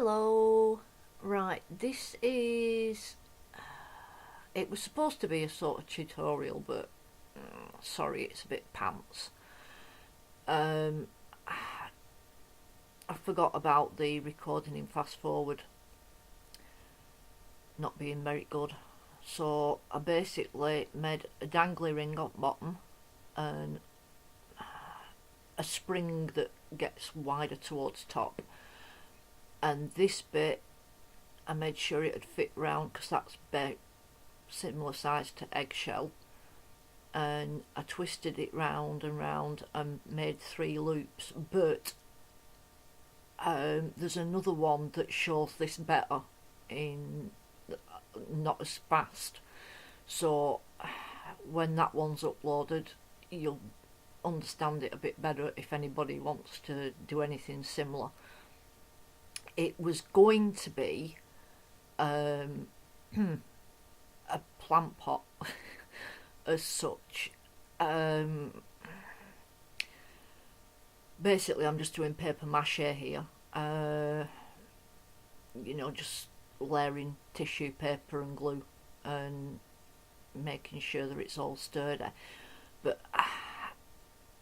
Hello. Right, this is. It was supposed to be a sort of tutorial, but sorry, it's a bit pants. Um, I forgot about the recording in fast forward not being very good. So I basically made a dangly ring on bottom and a spring that gets wider towards top. And this bit I made sure it would fit round because that's similar size to eggshell, and I twisted it round and round and made 3 loops, but there's another one that shows this better in not as fast, so when that one's uploaded you'll understand it a bit better if anybody wants to do anything similar. It was going to be a plant pot as such. Basically I'm just doing paper mache here, just layering tissue paper and glue and making sure that it's all sturdy, but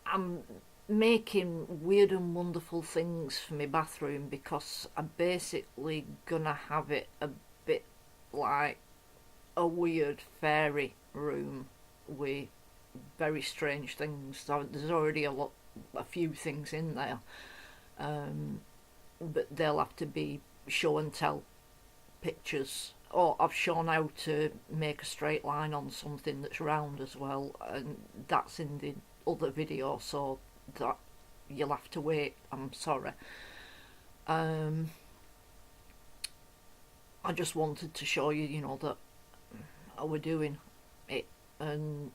I'm making weird and wonderful things for my bathroom because I'm basically gonna have it a bit like a weird fairy room with very strange things. So there's already a few things in there, but they'll have to be show and tell pictures. Or I've shown how to make a straight line on something that's round as well, and that's in the other video, so that you'll have to wait. I'm sorry. I just wanted to show you, that I were doing it, and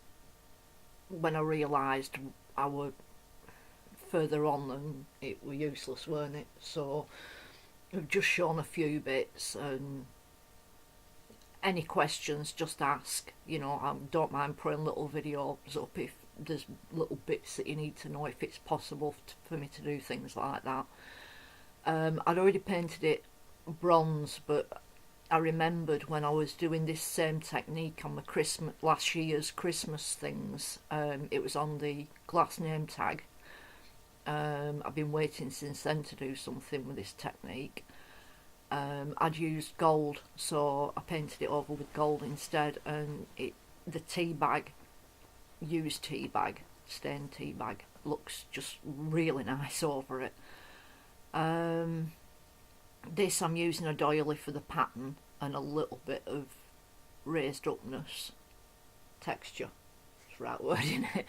when I realised I were further on and it were useless, weren't it? So I've just shown a few bits, and any questions just ask. I don't mind putting little videos up if there's little bits that you need to know, if it's possible for me to do things like that. I'd already painted it bronze, but I remembered when I was doing this same technique on the last year's Christmas things, it was on the glass name tag. I've been waiting since then to do something with this technique. I'd used gold, so I painted it over with gold instead, and the used tea bag, stained tea bag, looks just really nice over it. This I'm using a doily for the pattern and a little bit of raised upness texture, that's the right word, isn't it?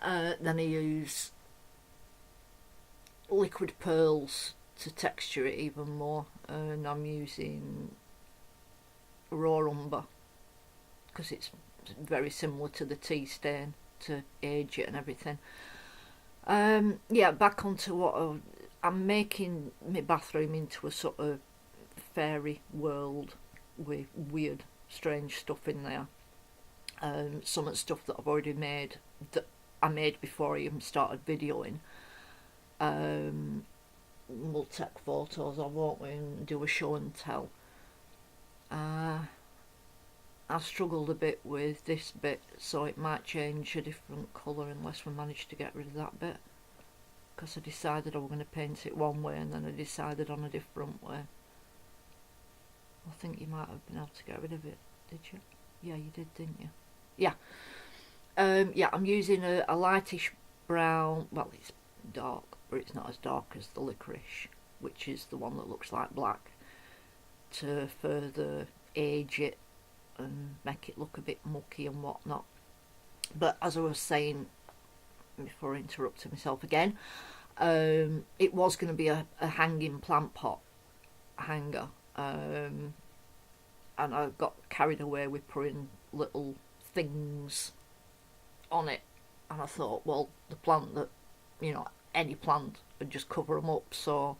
Then I use liquid pearls to texture it even more, and I'm using raw umber because it's very similar to the tea stain to age it and everything. Back onto what I'm making my bathroom into a sort of fairy world with weird strange stuff in there. Some of the stuff that I've already made, that I made before I even started videoing. We'll take photos of, won't we, and do a show and tell. I've struggled a bit with this bit, so it might change a different colour unless we manage to get rid of that bit, because I decided I was going to paint it one way and then I decided on a different way. I think you might have been able to get rid of it, did you? Yeah, you did, didn't you? Yeah. I'm using a lightish brown. Well, it's dark, but it's not as dark as the licorice, which is the one that looks like black, to further age it and make it look a bit mucky and whatnot. But as I was saying before I interrupted myself again, it was going to be a hanging plant pot hanger, and I got carried away with putting little things on it, and I thought, well, the plant that, any plant would just cover them up, so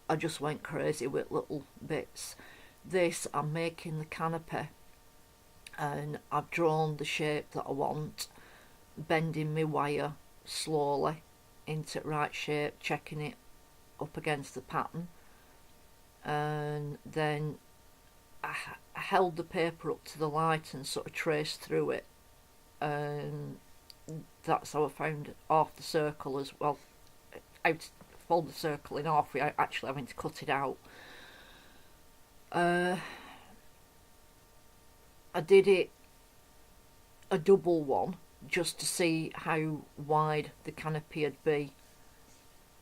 I just went crazy with little bits. This, I'm making the canopy, and I've drawn the shape that I want, bending my wire slowly into the right shape, checking it up against the pattern, and then I held the paper up to the light and sort of traced through it, and that's how I found half the circle as well. I fold the circle in half without actually having to cut it out. I did it a double one just to see how wide the canopy would be.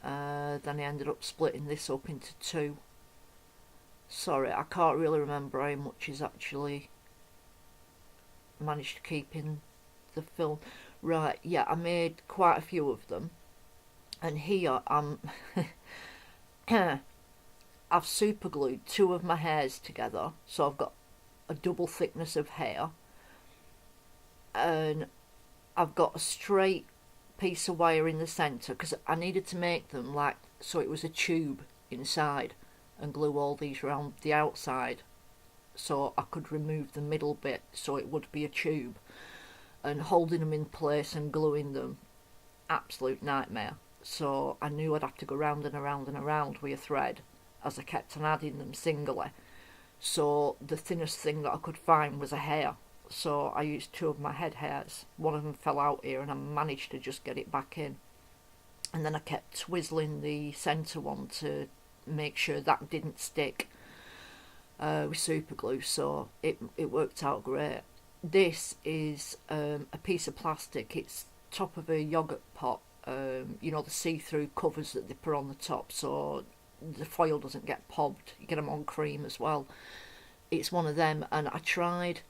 Then I ended up splitting this up into two. Sorry, I can't really remember how much is actually managed to keep in the film. Right, yeah, I made quite a few of them. And here I've super glued two of my hairs together, so I've got a double thickness of hair, and I've got a straight piece of wire in the centre because I needed to make them like so it was a tube inside, and glue all these around the outside so I could remove the middle bit so it would be a tube, and holding them in place and gluing them, absolute nightmare. So I knew I'd have to go round and around and around with a thread as I kept on adding them singly. So the thinnest thing that I could find was a hair. So I used two of my head hairs. One of them fell out here and I managed to just get it back in. And then I kept twizzling the centre one to make sure that didn't stick with super glue. So it worked out great. This is a piece of plastic. It's top of a yoghurt pot. You know, the see-through covers that they put on the top so the foil doesn't get popped. You get them on cream as well. It's one of them, and I tried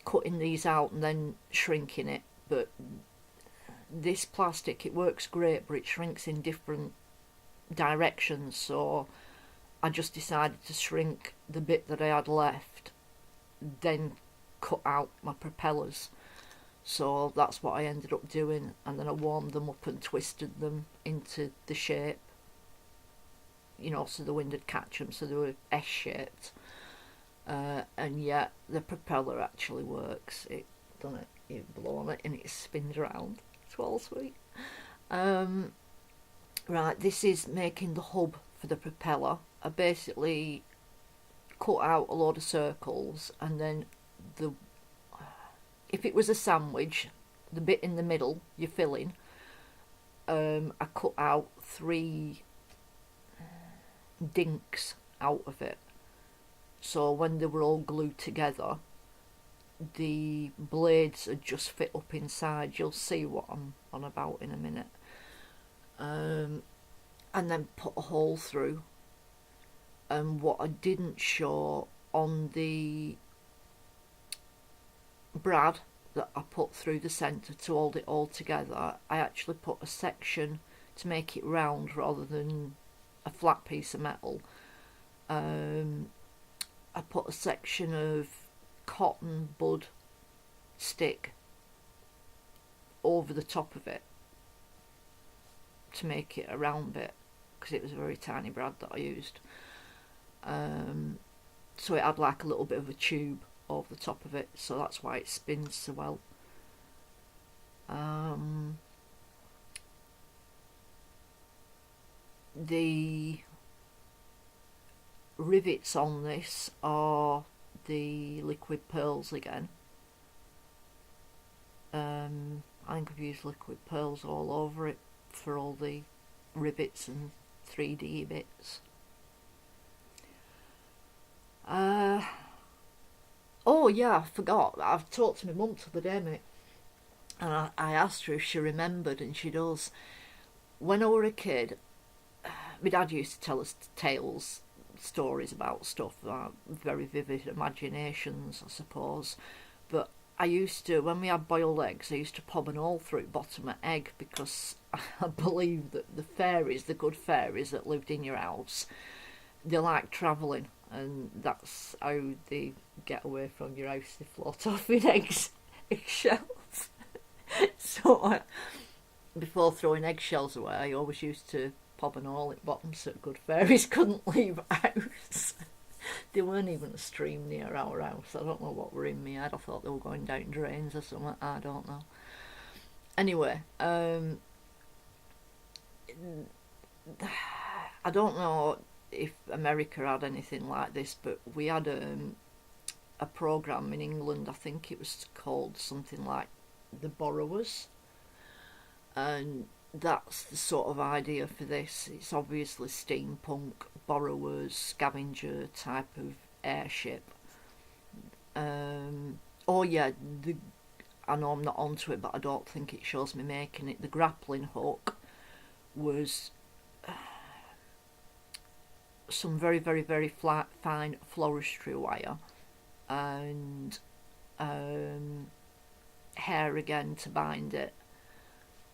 cutting these out and then shrinking it, but this plastic, it works great, but it shrinks in different directions, so I just decided to shrink the bit that I had left, then cut out my propellers. So that's what I ended up doing, and then I warmed them up and twisted them into the shape, you know, so the wind would catch them, so they were S-shaped. And yeah, the propeller actually works. It done it. You blow on it and it spins around. It's all sweet. Right, this is making the hub for the propeller. I basically cut out a load of circles, and then if it was a sandwich, the bit in the middle you're filling, I cut out 3 dinks out of it. So when they were all glued together, the blades would just fit up inside. You'll see what I'm on about in a minute. And then put a hole through. And what I didn't show on the brad that I put through the centre to hold it all together, I actually put a section to make it round rather than a flat piece of metal. I put a section of cotton bud stick over the top of it to make it a round bit, because it was a very tiny brad that I used. So it had like a little bit of a tube over the top of it, so that's why it spins so well. The rivets on this are the liquid pearls again. I think I've used liquid pearls all over it for all the rivets and 3D bits. Oh yeah, I forgot. I've talked to my mum the other day, mate, and I asked her if she remembered, and she does. When I were a kid, my dad used to tell us tales, stories about stuff, very vivid imaginations, I suppose. But I used to, when we had boiled eggs, I used to pop an hole through the bottom of egg, because I believe that the fairies, the good fairies that lived in your house, they like travelling, and that's how they get away from your house. They float off in eggshells. So before throwing eggshells away, I always used to pop an hole at the bottom so good fairies couldn't leave the house. There weren't even a stream near our house. I don't know what were in my head. I thought they were going down drains or something. I don't know. Anyway, I don't know if America had anything like this, but we had a program in England. I think it was called something like The Borrowers, and that's the sort of idea for this. It's obviously steampunk, borrowers, scavenger type of airship. Oh yeah, I know I'm not onto it, but I don't think it shows me making it. The grappling hook was some very, very, very fine floristry wire, and hair again to bind it,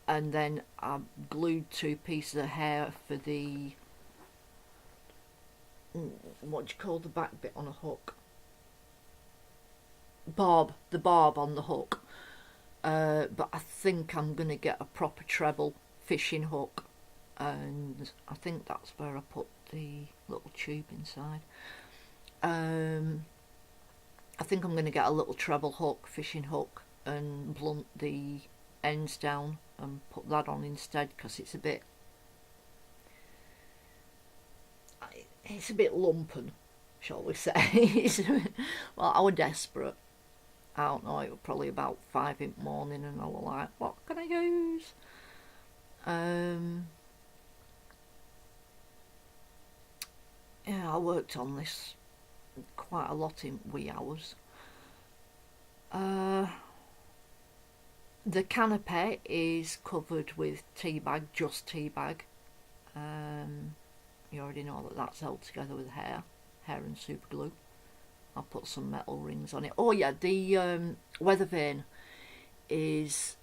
and then I glued 2 pieces of hair for the, what do you call the back bit on a hook? The barb on the hook. But I think I'm going to get a proper treble fishing hook, and I think that's where I put the little tube inside. I think I'm going to get a little treble hook, fishing hook, and blunt the ends down and put that on instead, because it's a bit lumpen, shall we say. Well, I was desperate. I don't know, it was probably about 5 in the morning, and I was like, what can I use? Yeah, I worked on this quite a lot in wee hours. The canopy is covered with tea bag, just tea bag. You already know that that's held together with hair and super glue. I'll put some metal rings on it. Oh yeah, the weather vane is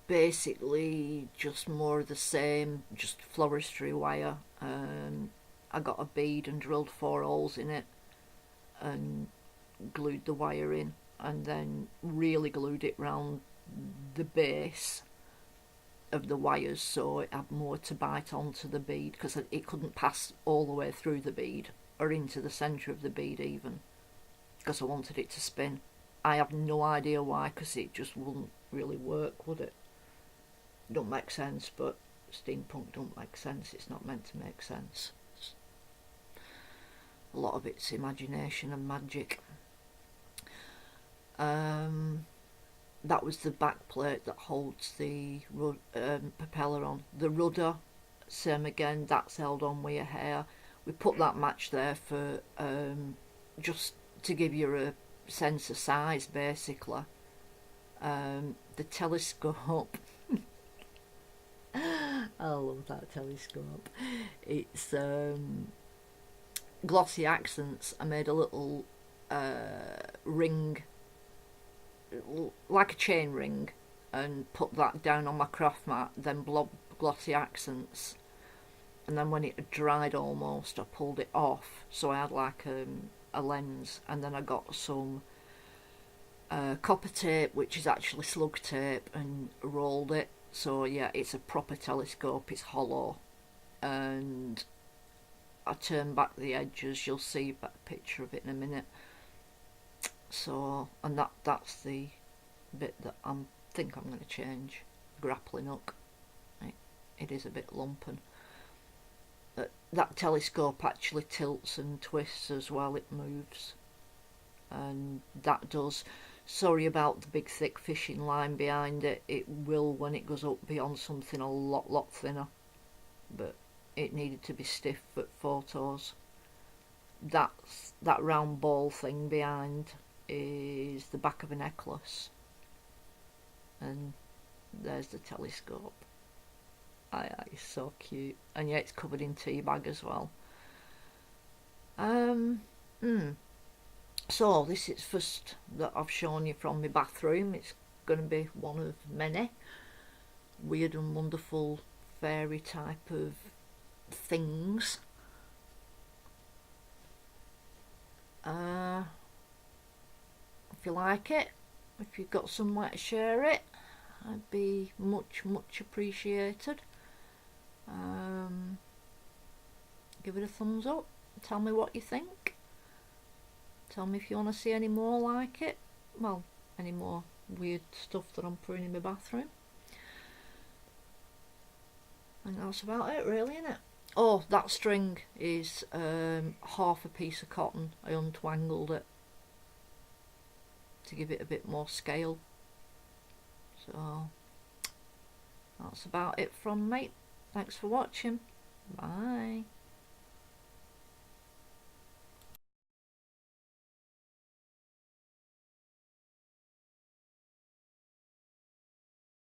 basically just more of the same, just floristry wire. I got a bead and drilled 4 holes in it and glued the wire in, and then really glued it round the base of the wires so it had more to bite onto the bead, because it couldn't pass all the way through the bead or into the centre of the bead even, because I wanted it to spin. I have no idea why, because it just wouldn't really work, would it? Don't make sense, but steampunk don't make sense. It's not meant to make sense. A lot of it's imagination and magic. That was the back plate that holds the propeller on. The rudder, same again, that's held on with your hair. We put that match there for just to give you a sense of size, basically. The telescope. I love that telescope. It's glossy accents. I made a little ring, like a chain ring, and put that down on my craft mat, then blob glossy accents, and then when it had dried almost, I pulled it off, so I had like a lens, and then I got some copper tape, which is actually slug tape, and rolled it. So yeah, it's a proper telescope. It's hollow, and I turn back the edges. You'll see a picture of it in a minute. So, and that's the bit that I think I'm going to change. Grappling hook. It is a bit lumpen. That telescope actually tilts and twists as well. It moves, and that does. Sorry about the big thick fishing line behind it. It will when it goes up beyond something a lot thinner, but it needed to be stiff for photos. That round ball thing behind is the back of a necklace, and there's the telescope. It's so cute, and yeah, it's covered in tea bag as well. So this is first that I've shown you from my bathroom. It's going to be one of many weird and wonderful fairy type of things. If you like it, if you've got somewhere to share it, I'd be much appreciated. Give it a thumbs up, tell me what you think, tell me if you want to see any more like it, well, any more weird stuff that I'm putting in my bathroom. And that's about it really, innit? Oh, that string is half a piece of cotton. I untwangled it to give it a bit more scale. So that's about it from me. Thanks for watching. Bye.